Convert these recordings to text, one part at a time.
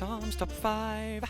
Tom's Top 5.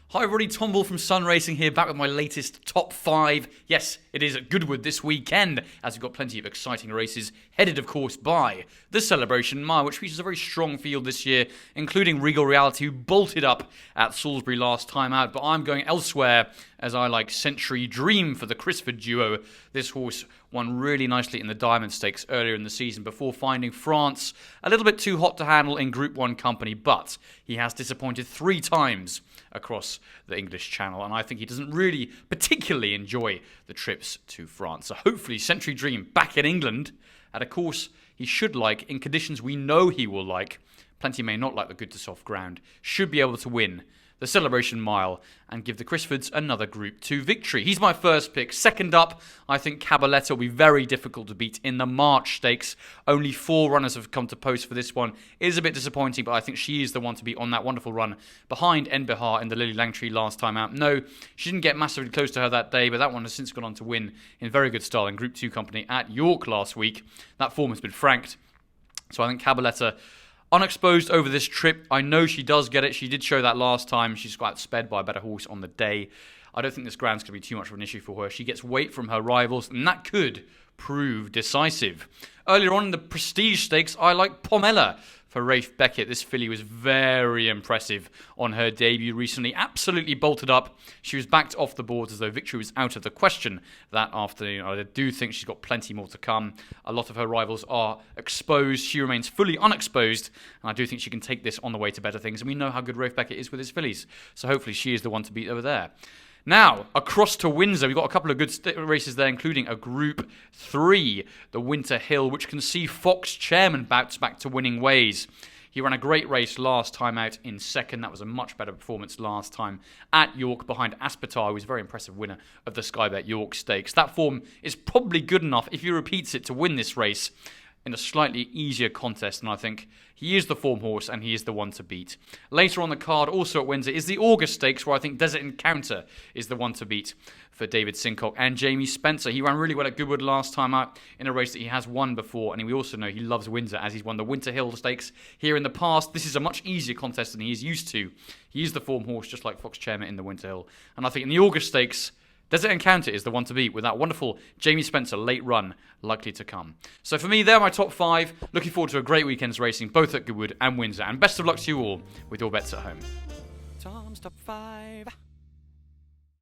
Hi everybody, Tom Ball from Sun Racing here, back with my latest Top 5. Yes, it is at Goodwood this weekend, as we've got plenty of exciting races, headed of course by the Celebration Mile, which features a very strong field this year, including Regal Reality, who bolted up at Salisbury last time out, but I'm going elsewhere, as I like Century Dream for the Crisford duo. This horse won really nicely in the Diamond Stakes earlier in the season before finding France a little bit too hot to handle in Group 1 company, but he has disappointed 3 times across the English Channel, and I think he doesn't really particularly enjoy the trips to France. So hopefully Century Dream back in England at a course he should like in conditions we know he will like. Plenty may not like the good to soft ground. Should be able to win the Celebration Mile and give the Crisfords another Group 2 victory. He's my first pick. Second up, I think Cabaletta will be very difficult to beat in the March Stakes. Only 4 runners have come to post for this one. It is a bit disappointing, but I think she is the one to beat on that wonderful run behind En Bihar in the Lily Langtree last time out. No, she didn't get massively close to her that day, but that one has since gone on to win in very good style in Group 2 company at York last week. That form has been franked. So I think Cabaletta, unexposed over this trip. I know she does get it. She did show that last time. She's got outsped by a better horse on the day. I don't think this ground's going to be too much of an issue for her. She gets weight from her rivals, and that could prove decisive. Earlier on in the Prestige Stakes, I like Pomella for Rafe Beckett. This filly was very impressive on her debut recently. Absolutely bolted up. She was backed off the boards as though victory was out of the question that afternoon. I do think she's got plenty more to come. A lot of her rivals are exposed. She remains fully unexposed, and I do think she can take this on the way to better things. And we know how good Rafe Beckett is with his fillies, so hopefully she is the one to beat over there. Now, across to Windsor, we've got a couple of good races there, including a Group 3, the Winter Hill, which can see Fox Chairman bounce back to winning ways. He ran a great race last time out in second. That was a much better performance last time at York behind Aspetar, who was a very impressive winner of the Sky Bet York Stakes. That form is probably good enough if he repeats it to win this race in a slightly easier contest, and I think he is the form horse and he is the one to beat. Later on the card, also at Windsor, is the August Stakes, where I think Desert Encounter is the one to beat for David Sincock and Jamie Spencer. He ran really well at Goodwood last time out in a race that he has won before, and we also know he loves Windsor as he's won the Winter Hill Stakes here in the past. This is a much easier contest than he is used to. He is the form horse, just like Fox Chairman in the Winter Hill. And I think in the August Stakes, Desert Encounter is the one to beat with that wonderful Jamie Spencer late run likely to come. So for me, they're my top 5. Looking forward to a great weekend's racing, both at Goodwood and Windsor. And best of luck to you all with your bets at home. Tom's Top 5.